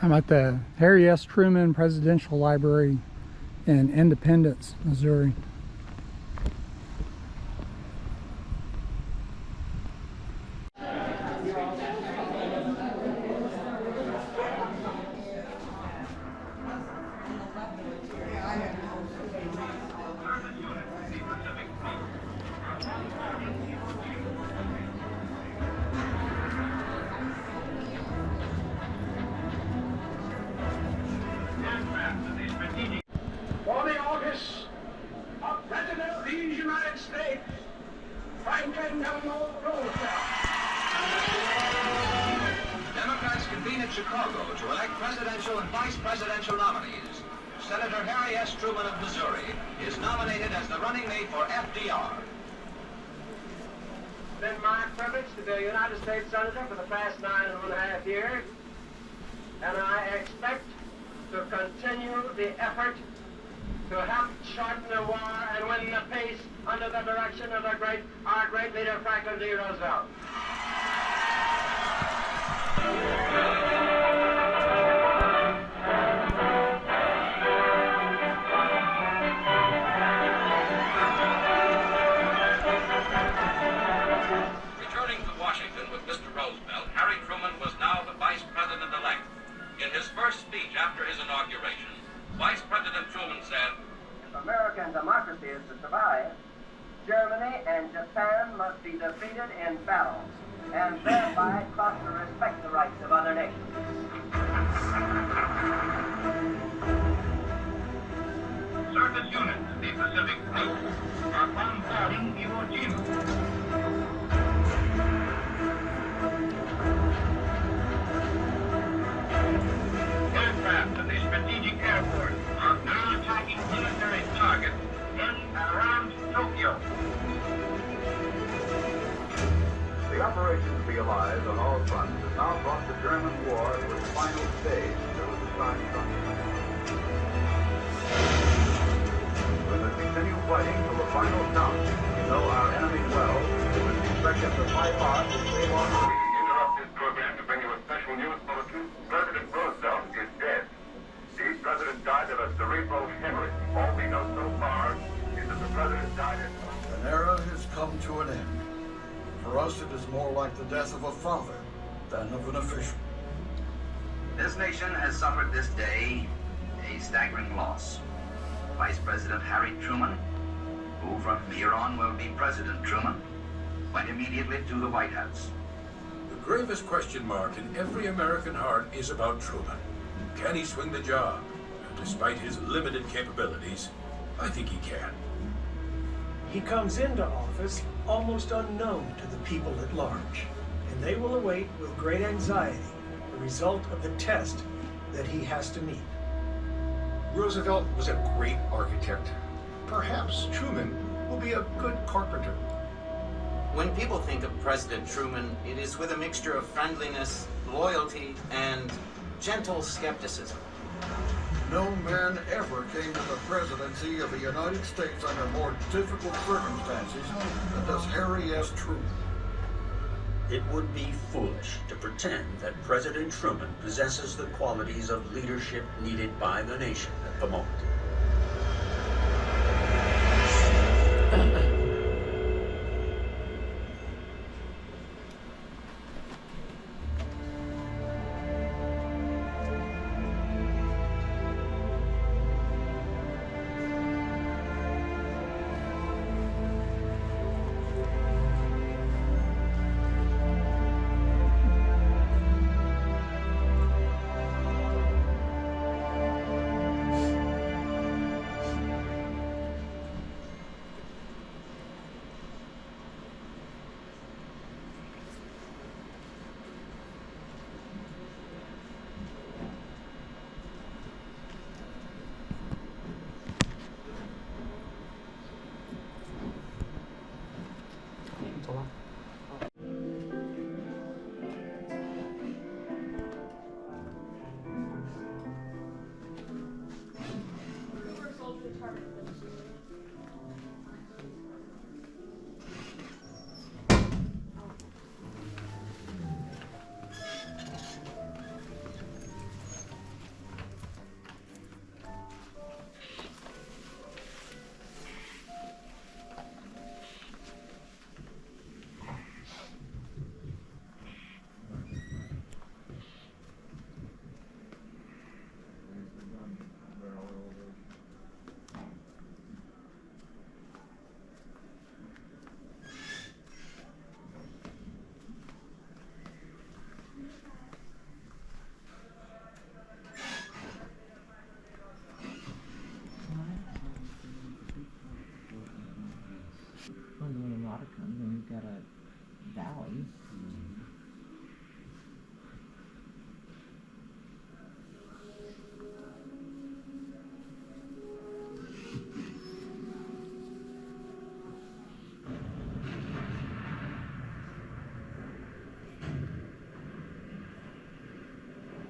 I'm at the Harry S. Truman Presidential Library in Independence, Missouri. For the office of President of the United States, Franklin Delano Roosevelt. Democrats convene in Chicago to elect presidential and vice presidential nominees. Senator Harry S. Truman of Missouri is nominated as the running mate for FDR. It's been my privilege to be a United States Senator for the past 9.5 years, and I expect to continue the effort to help shorten the war and win the peace under the direction of our great leader, Franklin D. Roosevelt. Returning to Washington with Mr. Roosevelt, Harry Truman was now the Vice President-elect. In his first speech after his inauguration, Vice President Truman said, If American democracy is to survive, Germany and Japan must be defeated in battle, and thereby taught to respect the rights of other nations. Certain units of the Pacific Fleet are bombarding Iwo Jima. Aircraft of the Strategic Air Force are now attacking military targets in and around Tokyo. The operation to be allied on all fronts has now brought the German war to its final stage through the time frontier. We must continue fighting till the final count. We know our enemy well. We must expect him to fight hard to save our lives. We interrupt this program to bring you a special news bulletin. President Roosevelt is dead. The president died of a cerebral hemorrhage. All we know so far is that the president died at home. An era has come to an end. For us, it is more like the death of a father than of an official. This nation has suffered this day a staggering loss. Vice President Harry Truman, who from here on will be President Truman, went immediately to the White House. The gravest question mark in every American heart is about Truman. Can he swing the job? And despite his limited capabilities, I think he can. He comes into office almost unknown to the people at large, and they will await with great anxiety the result of the test that he has to meet. Roosevelt was a great architect. Perhaps Truman will be a good carpenter. When people think of President Truman, it is with a mixture of friendliness, loyalty, and gentle skepticism. No man ever came to the presidency of the United States under more difficult circumstances than does Harry S. Truman. It would be foolish to pretend that President Truman possesses the qualities of leadership needed by the nation at the moment.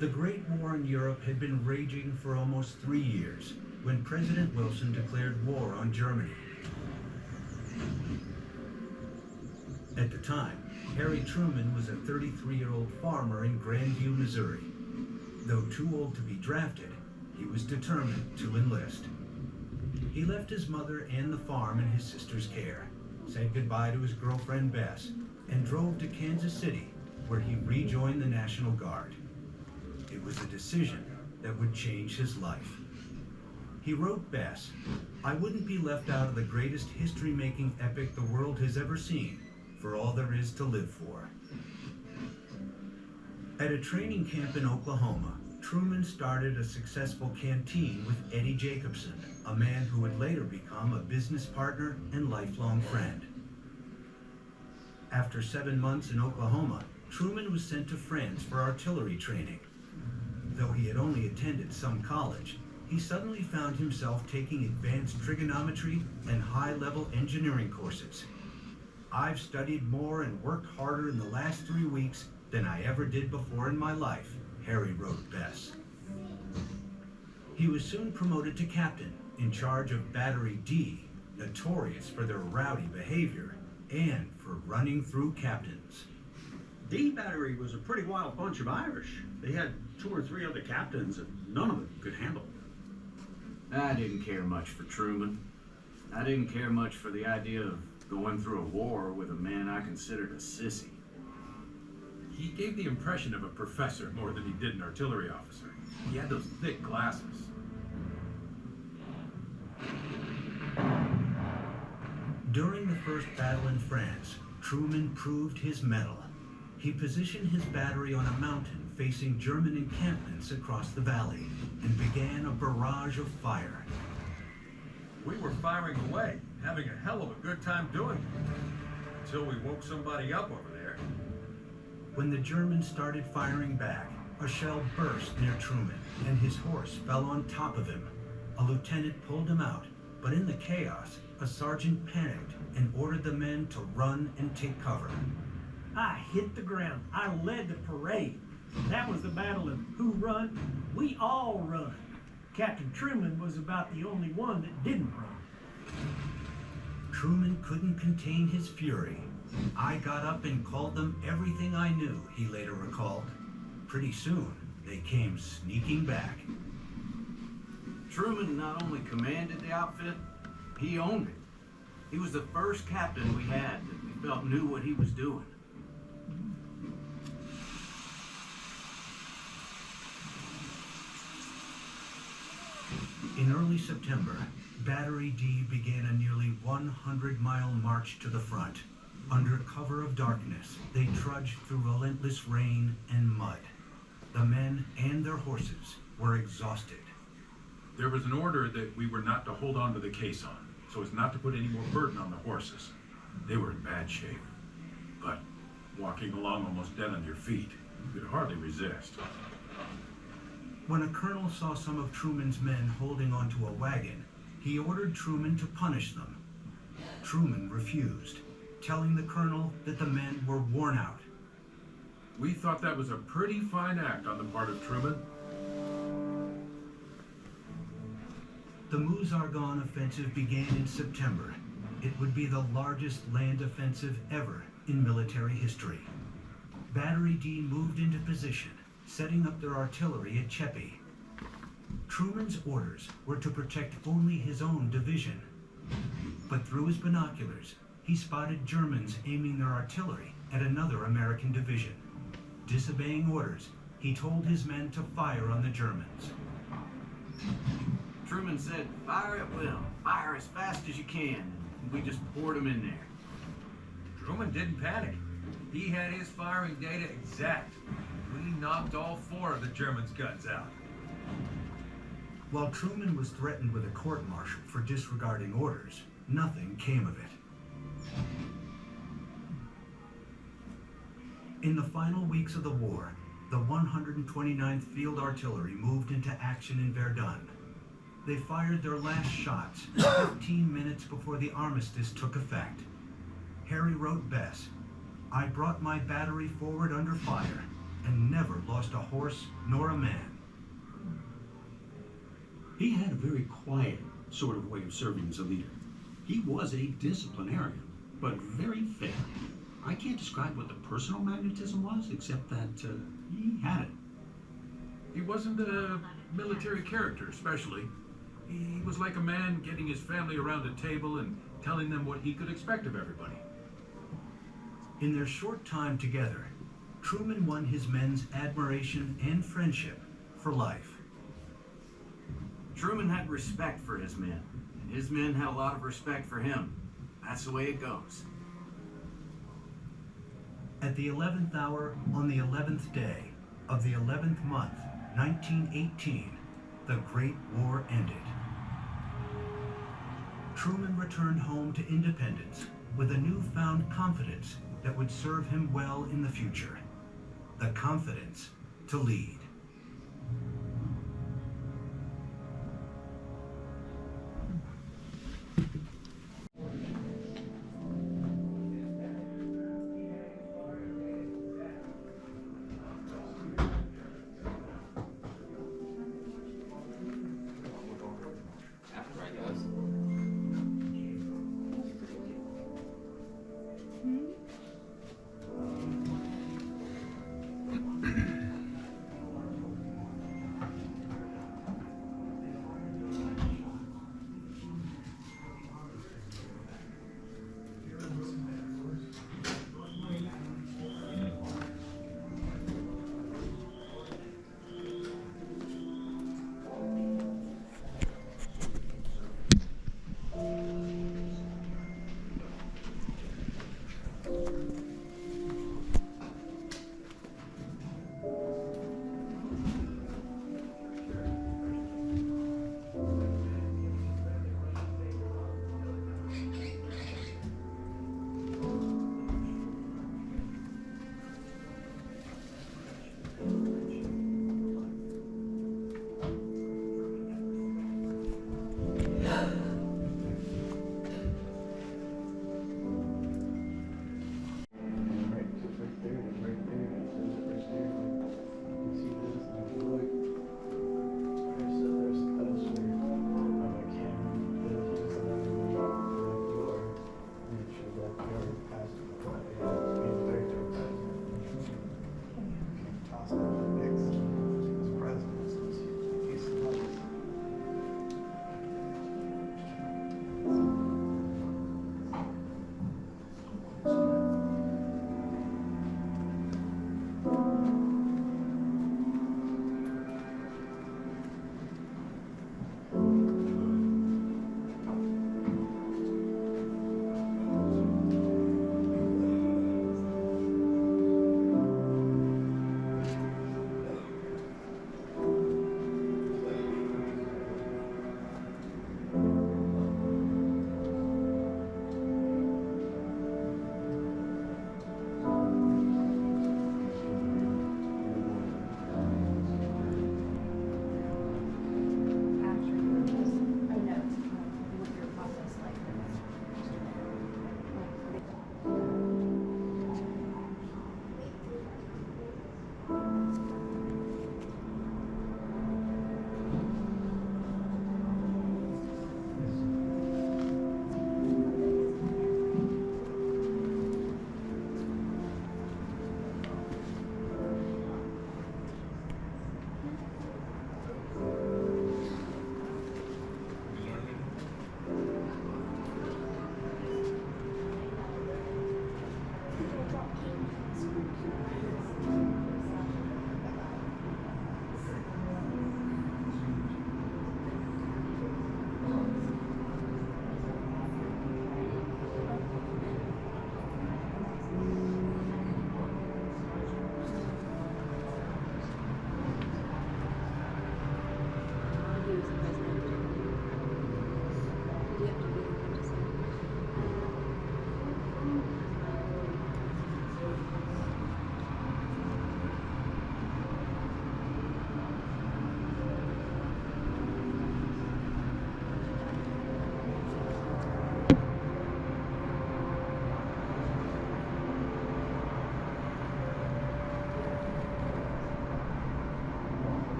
The Great War in Europe had been raging for almost 3 years when President Wilson declared war on Germany. At the time, Harry Truman was a 33-year-old farmer in Grandview, Missouri. Though too old to be drafted, he was determined to enlist. He left his mother and the farm in his sister's care, said goodbye to his girlfriend Bess, and drove to Kansas City, where he rejoined the National Guard. It was a decision that would change his life. He wrote Bess, "I wouldn't be left out of the greatest history-making epic the world has ever seen, for all there is to live for." At a training camp in Oklahoma, Truman started a successful canteen with Eddie Jacobson, a man who would later become a business partner and lifelong friend. After 7 months in Oklahoma, Truman was sent to France for artillery training. Though he had only attended some college, he suddenly found himself taking advanced trigonometry and high-level engineering courses. "I've studied more and worked harder in the last 3 weeks than I ever did before in my life," Harry wrote Bess. He was soon promoted to captain, in charge of Battery D, notorious for their rowdy behavior and for running through captains. D Battery was a pretty wild bunch of Irish. They had 2 or 3 other captains, and none of them could handle it. I didn't care much for Truman. I didn't care much for the idea of going through a war with a man I considered a sissy. He gave the impression of a professor more than he did an artillery officer. He had those thick glasses. During the first battle in France, Truman proved his mettle. He positioned his battery on a mountain facing German encampments across the valley and began a barrage of fire. We were firing away, having a hell of a good time doing it, until we woke somebody up over there. When the Germans started firing back, a shell burst near Truman, and his horse fell on top of him. A lieutenant pulled him out, but in the chaos, a sergeant panicked and ordered the men to run and take cover. I hit the ground. I led the parade. That was the battle of who run? We all run. Captain Truman was about the only one that didn't run. Truman couldn't contain his fury. "I got up and called them everything I knew," he later recalled. Pretty soon, they came sneaking back. Truman not only commanded the outfit, he owned it. He was the first captain we had that we felt knew what he was doing. In early September, Battery D began a nearly 100-mile march to the front. Under cover of darkness, they trudged through relentless rain and mud. The men and their horses were exhausted. There was an order that we were not to hold on to the caisson, so as not to put any more burden on the horses. They were in bad shape, but walking along almost dead on your feet, you could hardly resist. When a colonel saw some of Truman's men holding onto a wagon, he ordered Truman to punish them. Truman refused, telling the colonel that the men were worn out. We thought that was a pretty fine act on the part of Truman. The Meuse-Argonne offensive began in September. It would be the largest land offensive ever in military history. Battery D moved into position, setting up their artillery at Cheppy. Truman's orders were to protect only his own division. But through his binoculars, he spotted Germans aiming their artillery at another American division. Disobeying orders, he told his men to fire on the Germans. Truman said, "Fire at will. Fire as fast as you can." And we just poured them in there. Truman didn't panic. He had his firing data exact. We knocked all 4 of the Germans' guns out. While Truman was threatened with a court-martial for disregarding orders, nothing came of it. In the final weeks of the war, the 129th Field Artillery moved into action in Verdun. They fired their last shots 15 minutes before the armistice took effect. Harry wrote Bess, "I brought my battery forward under fire, and never lost a horse nor a man. He had a very quiet sort of way of serving as a leader. He was a disciplinarian, but very fair. I can't describe what the personal magnetism was, except that he had it. He wasn't a military character, especially. He was like a man getting his family around a table and telling them what he could expect of everybody. In their short time together, Truman won his men's admiration and friendship for life. Truman had respect for his men, and his men had a lot of respect for him. That's the way it goes. At the 11th hour on the 11th day of the 11th month, 1918, the Great War ended. Truman returned home to independence with a newfound confidence that would serve him well in the future. The confidence to lead.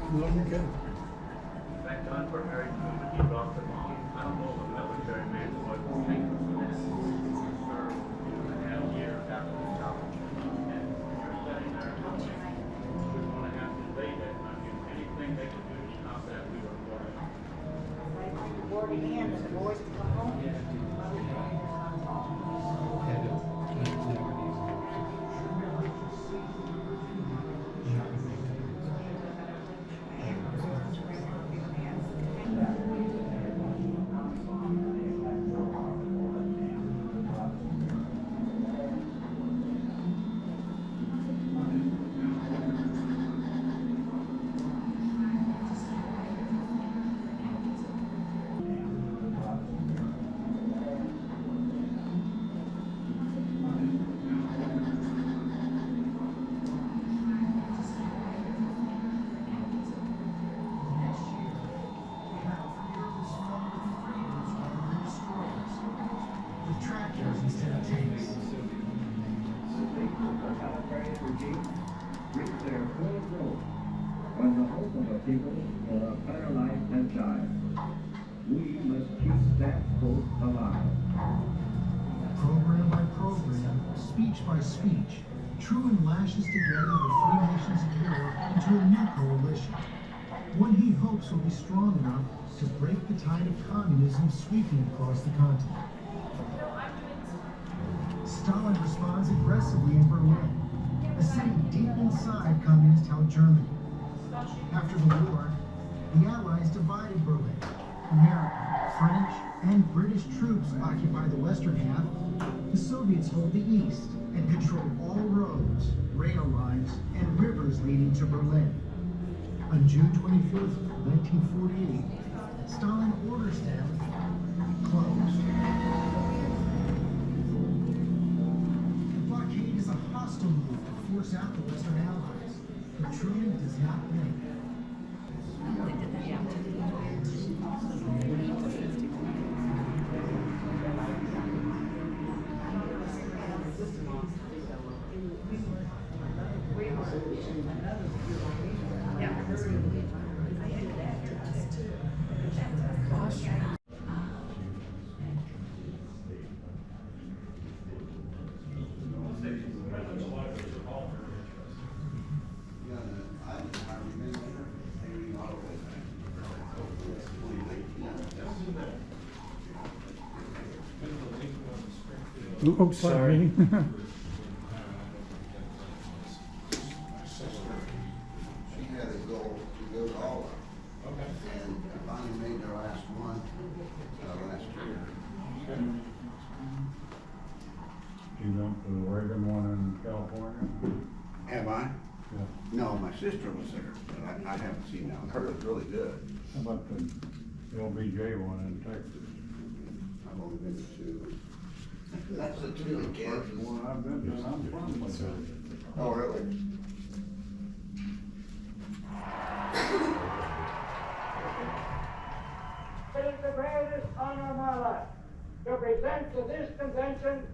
Okay. That time for Harry Truman, he brought the incredible military man who was famous for 2.5 years after the college. And you're sitting there, we're going to have to invade that country. Anything they could do to stop that, we were for it. The word again, that the boys would come home. Tractors instead of tanks. Reach their full growth when the hope of a people for a better life has died. We must keep that hope alive. Program by program, speech by speech, Truman lashes together the three nations of Europe into a new coalition. One he hopes will be strong enough to break the tide of communism sweeping across the continent. Stalin responds aggressively in Berlin, a city deep inside communist-held Germany. After the war, the Allies divided Berlin. American, French, and British troops occupy the western half. The Soviets hold the east and control all roads, rail lines, and rivers leading to Berlin. On June 25th, 1948, Stalin orders them closed. Is a hostile move to force out the Western Allies, but Truman does not blink. Oh, sorry. She had a goal to go to all of them. And finally made their last one last year. You went to the Reagan one in California? Have I? Yeah. No, my sister was there, but I haven't seen that. I heard it was really good. How about the LBJ one in Texas? I've only been to two. That's the two in Kansas. One I've been to, I'm from Missouri. Oh, really? It is the greatest honor of my life to present to this convention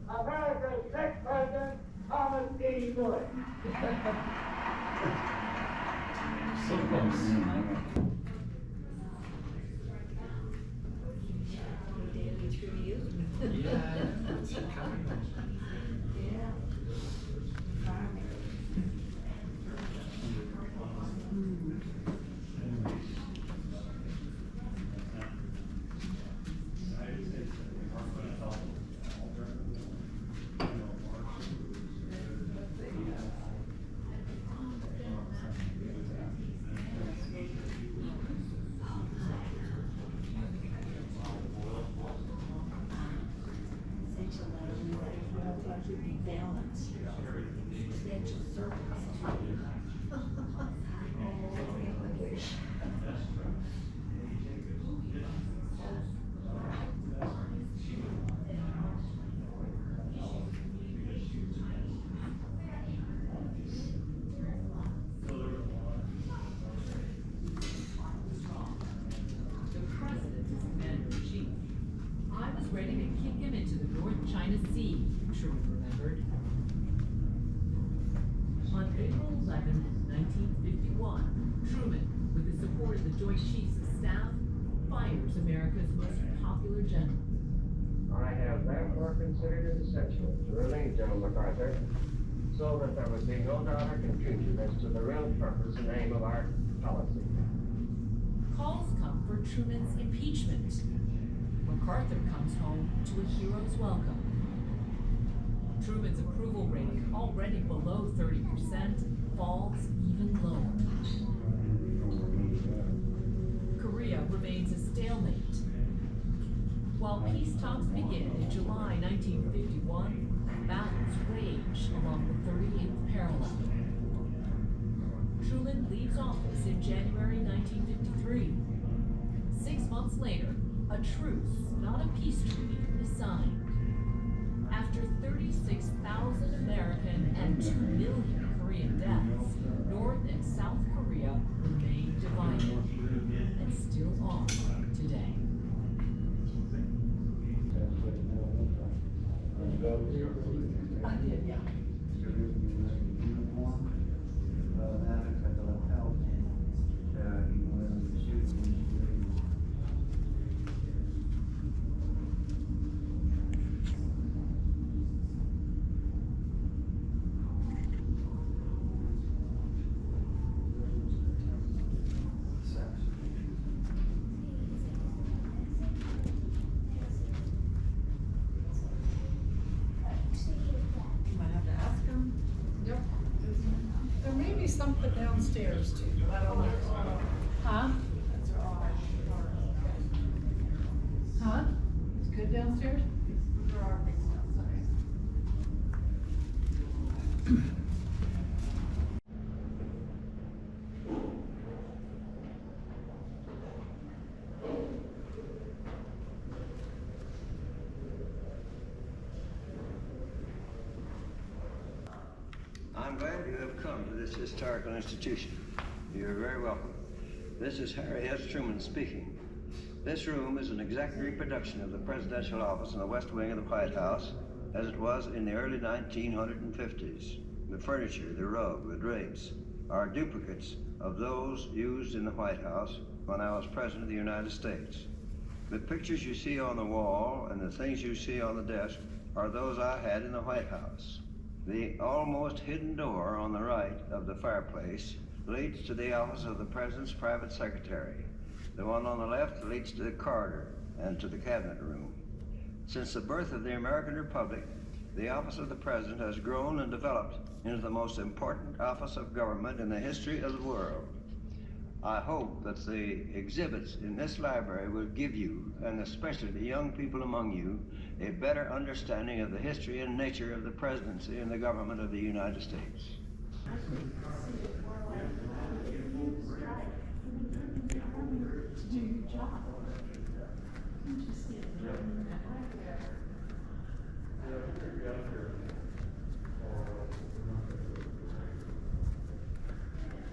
America's next president, Thomas E. Wood. So close. Ford, the Joint Chiefs of Staff, fires America's most popular general. I have therefore considered it essential to relieve General MacArthur so that there would be no doubt or confusion as to the real purpose and aim of our policy. Calls come for Truman's impeachment. MacArthur comes home to a hero's welcome. Truman's approval rating, already below 30%, falls even lower. Korea remains a stalemate. While peace talks begin in July 1951, battles rage along the 38th parallel. Truman leaves office in January 1953. 6 months later, a truce, not a peace treaty, is signed. After 36,000 American and 2 million Korean deaths, North and South Korea remain divided, and still are today. I did, yeah. Something downstairs too, but I don't know. Huh? Huh? It's good downstairs? There are things outside. I'm glad you have come to this historical institution. You're very welcome. This is Harry S. Truman speaking. This room is an exact reproduction of the presidential office in the West Wing of the White House as it was in the early 1950s. The furniture, the rug, the drapes are duplicates of those used in the White House when I was President of the United States. The pictures you see on the wall and the things you see on the desk are those I had in the White House. The almost hidden door on the right of the fireplace leads to the office of the President's private secretary. The one on the left leads to the corridor and to the cabinet room. Since the birth of the American Republic, the office of the President has grown and developed into the most important office of government in the history of the world. I hope that the exhibits in this library will give you, and especially the young people among you, a better understanding of the history and nature of the presidency and the government of the United States. Do your job.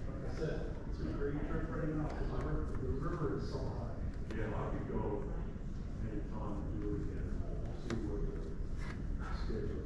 Like I said, it's a great trip right now because the river is so high. Yeah, I could go anytime and do it again. See what the schedule is.